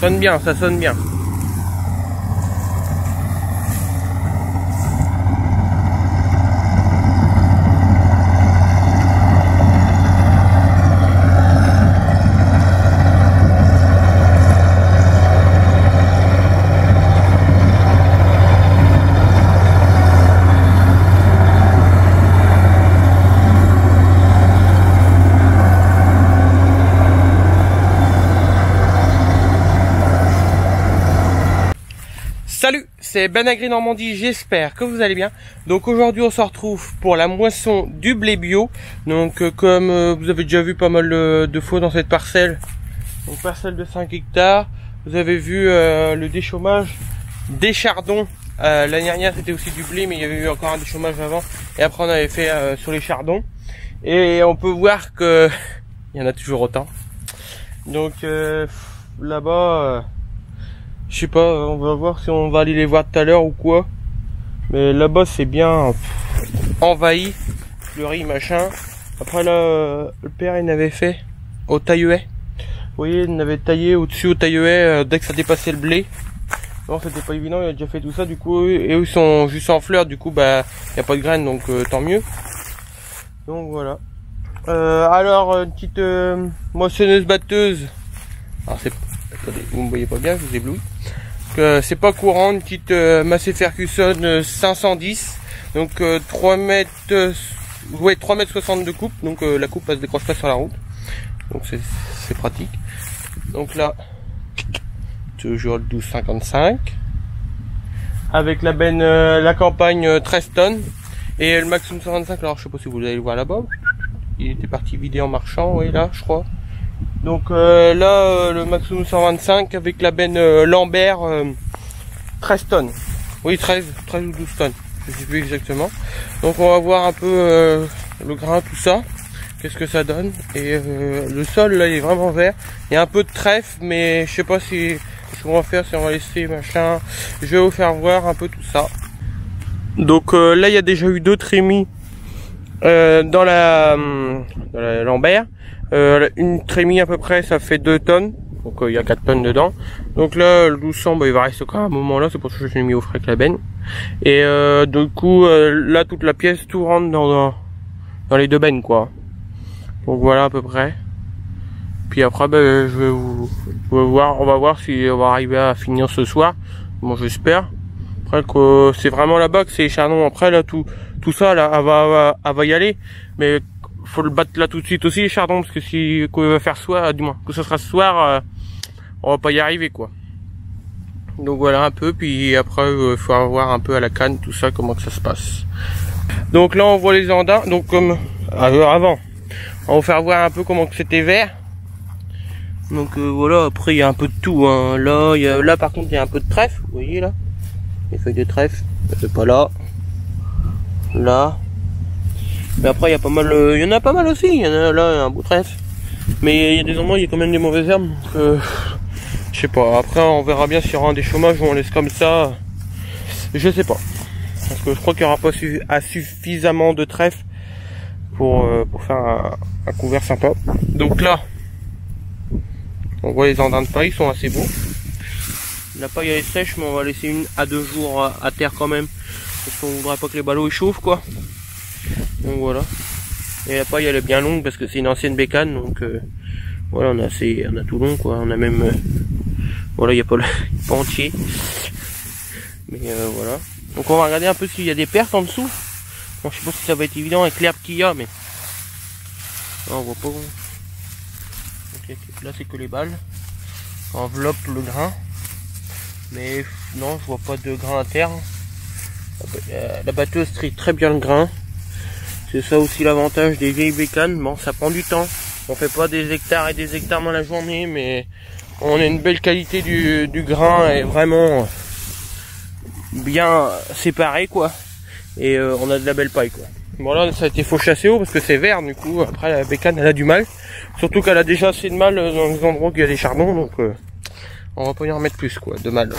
sonne bien, ça sonne bien. Salut, c'est Ben Agri Normandie, j'espère que vous allez bien. Donc aujourd'hui on se retrouve pour la moisson du blé bio. Donc comme vous avez déjà vu pas mal de fois dans cette parcelle, donc parcelle de 5 hectares, vous avez vu le déchômage des chardons. L'année dernière c'était aussi du blé, mais il y avait eu encore un déchômage avant. Et après on avait fait sur les chardons. Et on peut voir que il y en a toujours autant. Donc là-bas... je sais pas, on va voir si on va aller les voir tout à l'heure ou quoi. Mais là-bas c'est bien envahi, fleuri, machin. Après là, le père il avait fait au taille-haie. Vous voyez, il avait taillé au-dessus au taille-haie dès que ça dépassait le blé. Non, c'était pas évident, il a déjà fait tout ça du coup. Et eux ils sont juste en fleurs, du coup bah y a pas de graines, donc tant mieux. Donc voilà. Alors une petite moissonneuse batteuse. Alors c'est... Attendez, vous me voyez pas bien, je vous éblouis. C'est pas courant, une petite Massey Ferguson 510, donc 3 mètres, ouais 3 mètres 60 de coupe, donc la coupe elle se décroche pas sur la route, donc c'est pratique. Donc là, toujours le 12,55, avec la benne, la campagne 13 tonnes, et le Maxxum 125, alors je sais pas si vous allez le voir là-bas, il était parti vider en marchant, oui là je crois. Donc là, le Maxxum 125 avec la benne Lambert 13 tonnes. Oui, 13 ou 12 tonnes. Je sais plus exactement. Donc on va voir un peu le grain, tout ça. Qu'est-ce que ça donne. Et le sol là, il est vraiment vert. Il y a un peu de trèfle, mais je sais pas si ce qu'on va faire, si on va laisser machin. Je vais vous faire voir un peu tout ça. Donc là, il y a déjà eu 2 trémies dans la Lambert. Une trémie à peu près ça fait 2 tonnes, donc il y a 4 tonnes dedans. Donc là le 1200 bah, il va rester quand même à un moment là, c'est pour ça que je l'ai mis au frais avec la benne. Et du coup là toute la pièce tout rentre dans les 2 bennes quoi. Donc voilà à peu près. Puis après bah, je vais on va voir si on va arriver à finir ce soir. Bon j'espère. Après que c'est vraiment là-bas que c'est les chardons. Après là tout ça là elle va y aller, mais faut le battre là tout de suite aussi les chardons, parce que si qu'on va faire soir, du moins que ce sera ce soir, on va pas y arriver quoi. Donc voilà un peu, puis après il faut voir un peu à la canne tout ça comment que ça se passe. Donc là on voit les andins, donc comme avant on va faire voir un peu comment que c'était vert. Donc voilà, après il y a un peu de tout hein. Là par contre il y a un peu de trèfle, vous voyez là les feuilles de trèfle, c'est pas là mais après il y a pas mal, il y en a pas mal aussi, il y en a là un beau trèfle, mais il y a des endroits il y a quand même des mauvaises herbes, donc je sais pas. Après on verra bien s'il y aura un déchômage ou on laisse comme ça, je sais pas, parce que je crois qu'il n'y aura pas suffisamment de trèfle pour faire un couvert sympa. Donc là on voit les andins de paille, ils sont assez beaux. La paille elle est sèche, mais on va laisser 1 à 2 jours à terre quand même, parce qu'on voudrait pas que les ballots échauffent quoi. Donc voilà. Et la paille elle est bien longue parce que c'est une ancienne bécane, donc voilà, on a tout long quoi. On a même voilà, il n'y a pas pas entier. Mais voilà. Donc on va regarder un peu s'il y a des pertes en dessous. Bon, je sais pas si ça va être évident avec l'herbe qu'il y a, mais non, on voit pas. Donc, là c'est que les balles. Ça enveloppe le grain. Mais non, je vois pas de grain à terre. La batteuse trie très bien le grain. C'est ça aussi l'avantage des vieilles bécanes. Bon, ça prend du temps. On fait pas des hectares et des hectares dans la journée, mais on a une belle qualité du grain et vraiment bien séparé quoi. Et on a de la belle paille quoi. Bon là ça a été fauché assez haut parce que c'est vert, du coup après la bécane elle a du mal. Surtout qu'elle a déjà assez de mal dans les endroits où il y a des chardons, donc on va pas y en remettre plus quoi, de mal.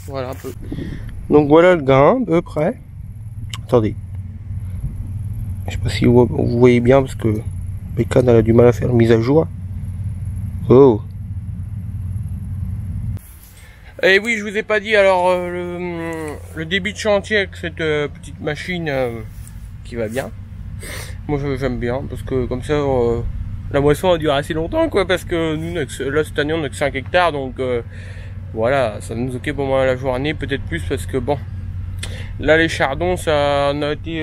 Voilà un peu. Donc voilà le grain à peu près. Attendez. Je sais pas si vous voyez bien parce que bécane elle a du mal à faire mise à jour. Oh. Et oui, je vous ai pas dit, alors le début de chantier avec cette petite machine qui va bien. Moi j'aime bien, parce que comme ça la moisson a duré assez longtemps, quoi, parce que nous, là cette année on n'a que 5 hectares, donc voilà, ça nous occupe au moins la journée, peut-être plus, parce que bon, là les chardons, ça on a été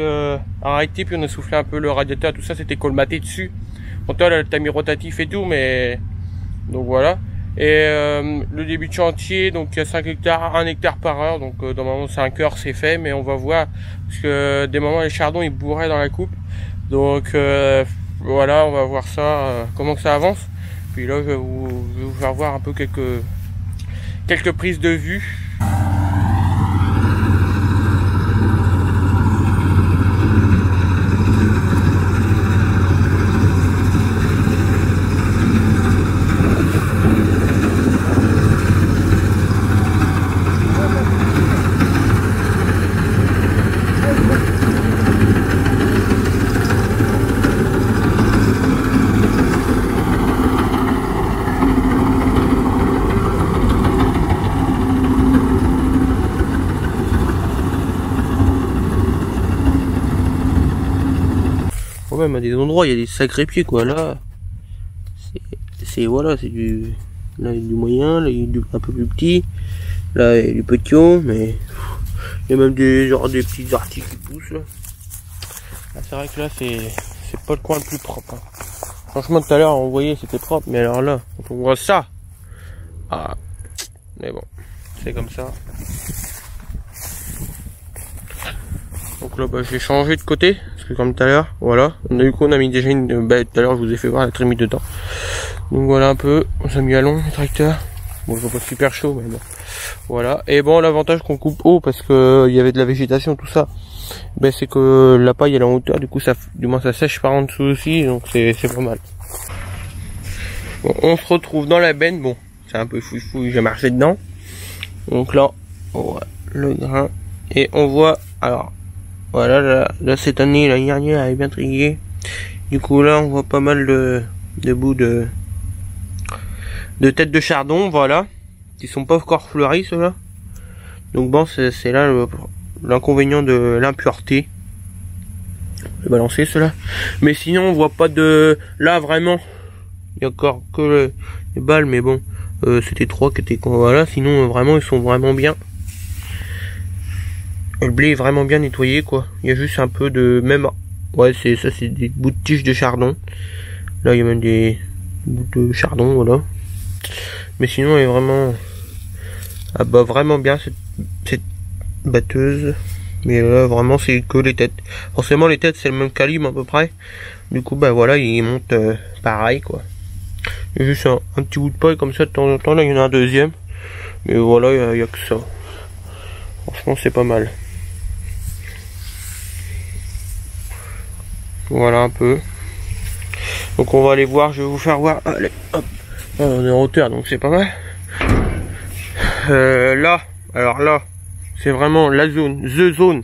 arrêté, puis on a soufflé un peu le radiateur, tout ça, c'était colmaté dessus. Bon, toi, là, le tamis rotatif et tout, mais donc voilà. Et le début de chantier, donc il y a 5 hectares, 1 hectare par heure, donc normalement 5 heures c'est fait, mais on va voir, parce que des moments les chardons ils bourraient dans la coupe, donc voilà, on va voir ça, comment que ça avance. Puis là je vais vous faire voir un peu quelques prises de vue. Même à des endroits il y a des sacrés pieds, quoi. Là c'est voilà, c'est du, là il y a du moyen, là il y a du un peu plus petit, là il y a du petit, mais il y a même des des petits articles qui poussent là. Là c'est vrai que là c'est pas le coin le plus propre, hein. Franchement tout à l'heure on voyait c'était propre, mais alors là quand on voit ça, ah, mais bon, c'est comme ça. Donc là bah, j'ai changé de côté, parce que comme tout à l'heure, voilà, on a mis déjà une, tout à l'heure je vous ai fait voir la trémie dedans. Donc voilà un peu, on s'est mis à long les tracteurs. Bon ils sont pas super chaud, mais bon. Voilà, et bon l'avantage qu'on coupe haut, parce que il y avait de la végétation, tout ça, ben c'est que la paille elle est en hauteur, du coup ça, du moins ça sèche par en dessous aussi, donc c'est pas mal. Bon, on se retrouve dans la benne, bon, c'est un peu fouille, j'ai marché dedans. Donc là, on voit le grain, et on voit, alors, voilà, là cette année, l'année dernière, elle est bien triée. Du coup là, on voit pas mal de bouts de têtes de chardon, voilà, qui sont pas encore fleuris, ceux-là. Donc bon, c'est là l'inconvénient de l'impureté. Je vais balancer ceux-là. Mais sinon, on voit pas de... Là, vraiment, il y a encore que les balles, mais bon, c'était 3 qui étaient... Voilà, sinon, vraiment, ils sont vraiment bien. Le blé est vraiment bien nettoyé, quoi. Il y a juste un peu de... Même... Ouais, ça, c'est des bouts de tiges de chardon. Là, il y a même des bouts de chardon, voilà. Mais sinon, elle est vraiment... Ah bah, vraiment bien, cette batteuse. Mais là, vraiment, c'est que les têtes. Forcément, les têtes, c'est le même calibre, à peu près. Du coup, bah voilà, ils montent pareil, quoi. Il y a juste un petit bout de paille, comme ça, de temps en temps. Là, il y en a un deuxième. Mais voilà, il y a que ça. Franchement, c'est pas mal. Voilà un peu. Donc on va aller voir, je vais vous faire voir. Allez, hop. On est en hauteur, donc c'est pas mal. Là, alors là, c'est vraiment la zone, the zone,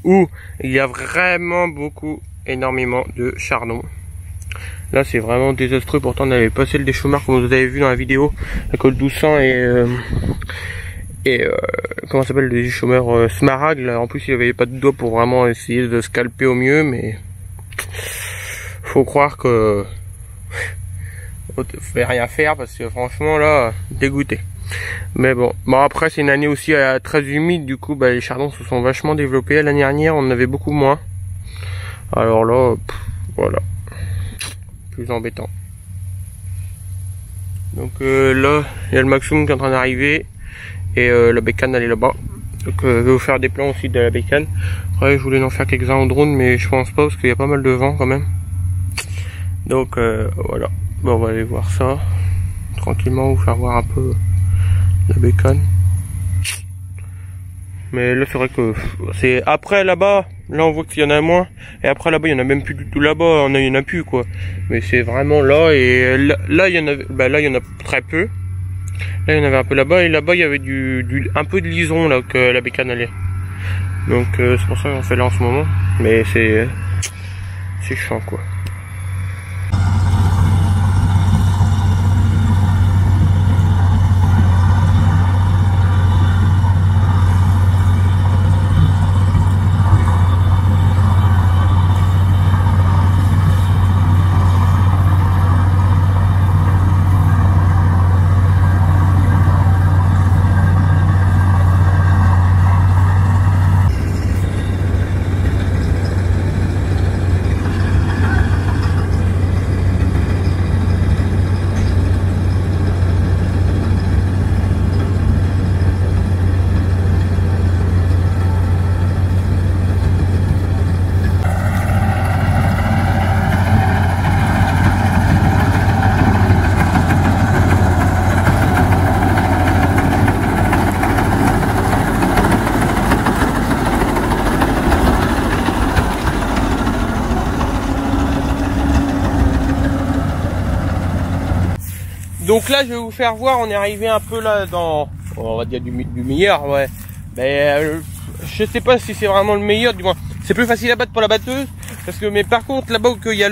où il y a vraiment énormément de chardon. Là c'est vraiment désastreux, pourtant on avait passé le déchômeur comme vous avez vu dans la vidéo, la colle 1200 et comment ça s'appelle, le déchômeur smaragd. Là, en plus il n'y avait pas de doigt pour vraiment essayer de scalper au mieux, mais faut croire que faut rien faire, parce que franchement là, dégoûté. Mais bon, après c'est une année aussi très humide, du coup bah, les chardons se sont vachement développés. L'année dernière on en avait beaucoup moins. Alors là, voilà, plus embêtant. Donc là, il y a le maximum qui est en train d'arriver, et la bécane elle est là-bas. Donc je vais vous faire des plans aussi de la bécane. Après je voulais en faire quelques-uns en drone, mais je pense pas, parce qu'il y a pas mal de vent quand même. Donc voilà, bon, on va aller voir ça tranquillement, vous faire voir un peu la bécane. Mais là c'est vrai que c'est après là-bas, là on voit qu'il y en a moins, et après là-bas il y en a même plus du tout. Là-bas il y en a plus, quoi. Mais c'est vraiment là, et là il y en a, bah là il y en a très peu. Là il y en avait un peu là-bas, et là-bas il y avait un peu de lison là que la bécane allait. Donc c'est pour ça qu'on fait là en ce moment. Mais c'est chiant, quoi. Donc là, je vais vous faire voir, on est arrivé un peu là dans, on va dire du meilleur, ouais. Mais je sais pas si c'est vraiment le meilleur, du moins. C'est plus facile à battre pour la batteuse, parce que mais par contre là-bas où il y a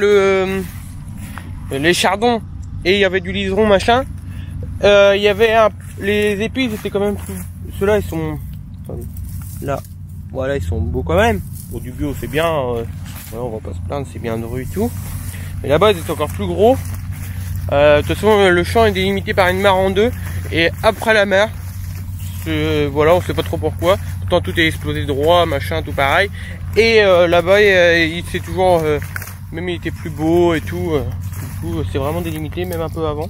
les chardons et il y avait du liseron machin, il y avait les épis, ils étaient quand même plus. Ceux-là, ils sont, attendez, là, voilà, ils sont beaux quand même. Pour du bio, c'est bien. Ouais, on va pas se plaindre, c'est bien dru et tout. Mais là-bas, ils étaient encore plus gros. De toute façon, le champ est délimité par une mare en deux. Et après la mer, voilà, on sait pas trop pourquoi. Pourtant, tout est explosé droit, machin, tout pareil. Et là-bas, il c'est toujours, même il était plus beau et tout. Du coup, c'est vraiment délimité, même un peu avant.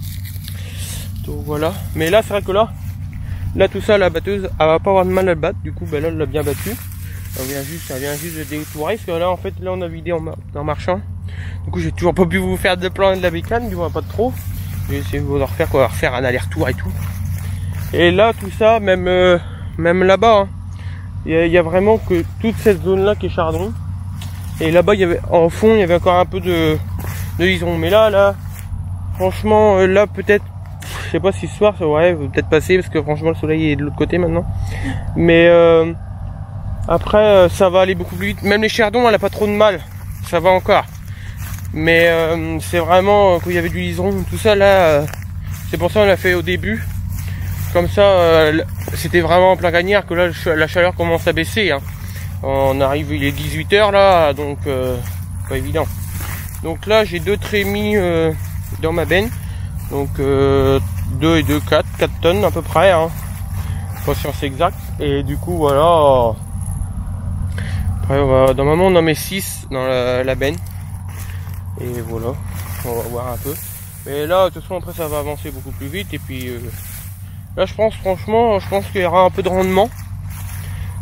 Donc voilà. Mais là, c'est vrai que là, tout ça, la batteuse, elle va pas avoir de mal à le battre. Du coup, ben là, elle l'a bien battu. Ça vient juste de détourer. Parce que là, en fait, là, on a vidé en marchant. Du coup, j'ai toujours pas pu vous faire de plan de la bécane, du moins pas de trop. Je vais essayer de vous en refaire quoi, refaire un aller-retour et tout. Et là, tout ça, même là-bas, hein, il y a vraiment que toute cette zone-là qui est chardon. Et là-bas, il y avait, en fond, il y avait encore un peu de liseron. Mais là, franchement, là, peut-être, je sais pas si ce soir, ça va peut-être passer parce que franchement, le soleil est de l'autre côté maintenant. Mais après, ça va aller beaucoup plus vite. Même les chardons, elle a pas trop de mal. Ça va encore. Mais c'est vraiment quand il y avait du liseron, tout ça là, c'est pour ça qu'on l'a fait au début. Comme ça, c'était vraiment en plein gagnard que là, la chaleur commence à baisser. Hein. On arrive, il est 18 h là, donc pas évident. Donc là, j'ai 2 trémies dans ma benne. Donc 2 et 2, 4 tonnes à peu près. Hein. Pas science exacte. Et du coup, voilà. Après, normalement, on en met 6 dans la benne. Et voilà, on va voir un peu. Mais là, de toute façon, après, ça va avancer beaucoup plus vite. Et puis, là, je pense qu'il y aura un peu de rendement.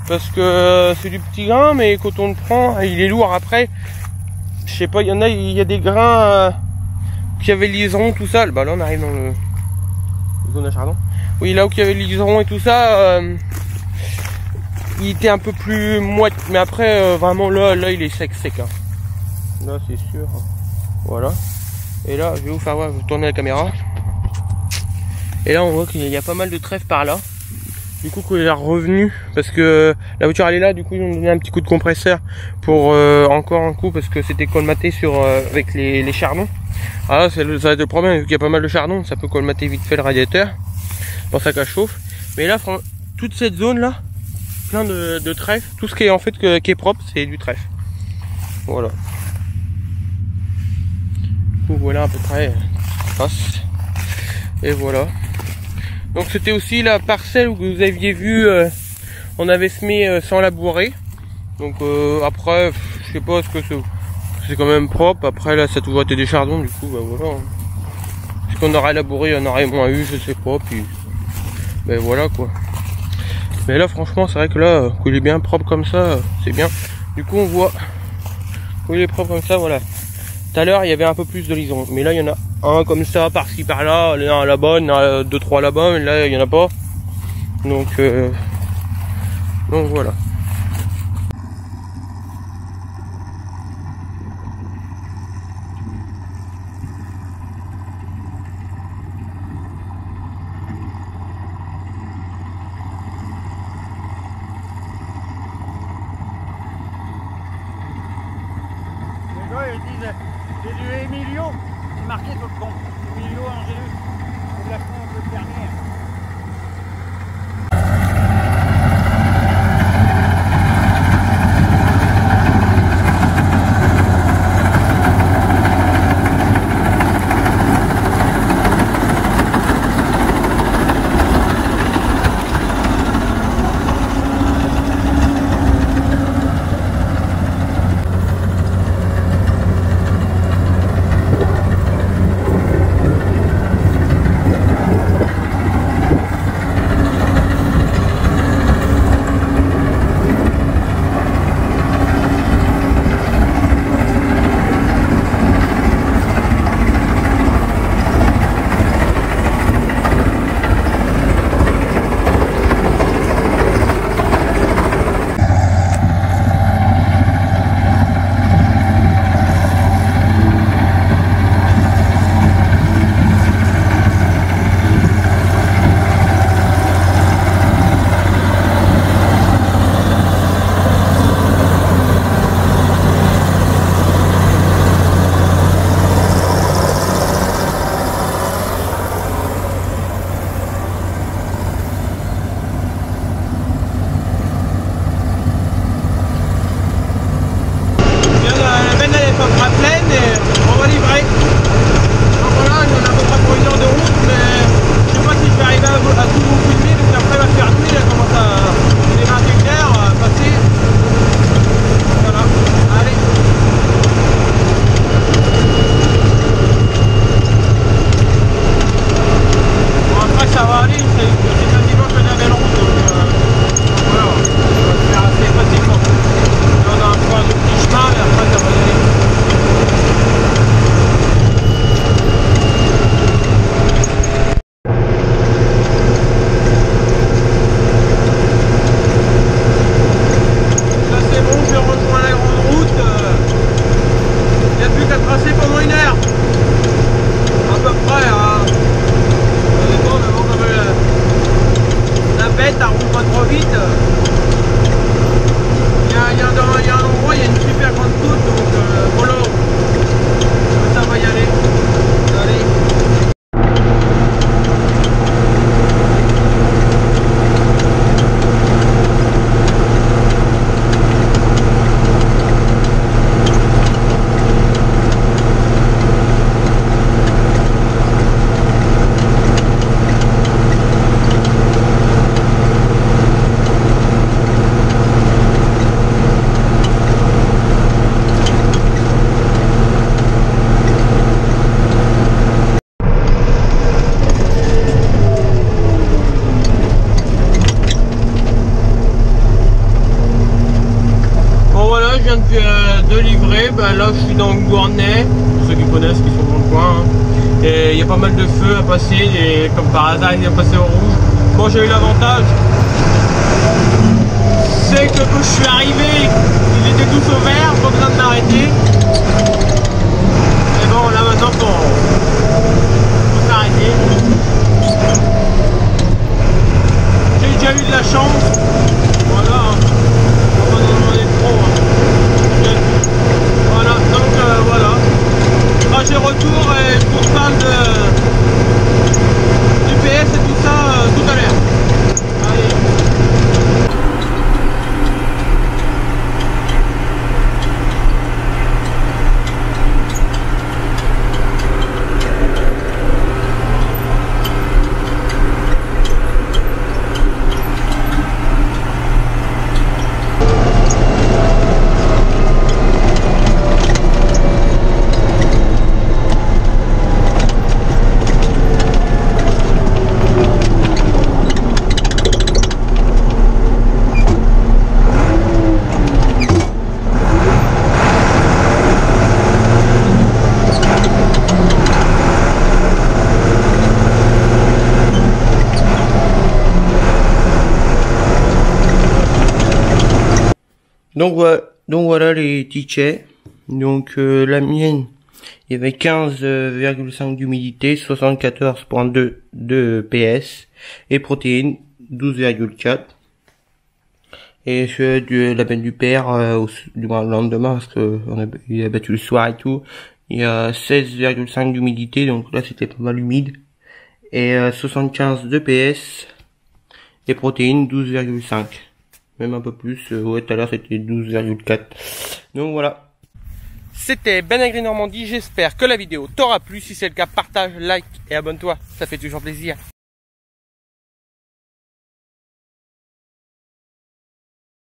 Parce que c'est du petit grain, mais quand on le prend, il est lourd après. Je sais pas, il y a des grains qui avaient le liseron, tout ça. Bah là, on arrive dans le zone à chardon. Oui, là où il y avait le liseron et tout ça, il était un peu plus moite. Mais après, vraiment, là, il est sec. Hein. Là, c'est sûr. Voilà. Et là, je vais vous faire voir, vous tournez la caméra. Et là, on voit qu'il y a pas mal de trèfle par là. Du coup, quand il est revenu, parce que la voiture elle est là, du coup, ils ont donné un petit coup de compresseur pour encore un coup, parce que c'était colmaté avec les chardons. Ah là, ça va être le problème, vu qu'il y a pas mal de chardons, ça peut colmater vite fait le radiateur. Pour ça qu'elle chauffe. Mais là, toute cette zone là, plein de trèfle. Tout ce qui est en fait qui est propre, c'est du trèfle. Voilà. Donc voilà à peu près passe. Et voilà. Donc c'était aussi la parcelle où vous aviez vu, on avait semé sans labourer. Donc après, je sais pas ce que c'est quand même propre. Après là, ça a toujours été des chardons, du coup, bah voilà. Ce qu'on aurait labouré, on aurait moins eu, je sais pas. Puis, ben voilà quoi. Mais là, franchement, c'est vrai que là, qu'il est bien propre comme ça, c'est bien. Du coup, on voit qu'il est propre comme ça, voilà. Tout à l'heure, il y avait un peu plus de liseron. Mais là, il y en a un comme ça, par-ci, par-là. Il y en a là-bas, il y en a 2, 3 là-bas. Mais là, il n'y en a pas. Donc voilà. Ils disent c'est du Emilio, c'est marqué sur le compte. Emilio Angelus, c'est de la France dernière. viens de livrer. Ben là, je suis dans le Gournay, pour ceux qui connaissent, qui sont dans le coin. Hein. Et il y a pas mal de feux à passer, et comme par hasard, il est passé au rouge. Bon, j'ai eu l'avantage, c'est que quand je suis arrivé, ils étaient tous au vert, pas besoin de m'arrêter. Et bon, là maintenant, faut s'arrêter. J'ai déjà eu de la chance. Voilà, on va en demander trop. Hein. Voilà, donc voilà. Trajet retour et je vous parle du PS et tout ça tout à l'heure. Allez. Donc voilà les tickets. Donc la mienne, il y avait 15,5 d'humidité, 74,2 de PS et protéines 12,4. Et ceux de la benne du père, du lendemain, parce que il a battu le soir et tout, il y a 16,5 d'humidité, donc là c'était pas mal humide. Et 75 de PS et protéines 12,5. Même un peu plus, ouais, tout à l'heure c'était 12,4. Donc voilà. C'était Ben Agri Normandie, j'espère que la vidéo t'aura plu. Si c'est le cas, partage, like et abonne-toi, ça fait toujours plaisir.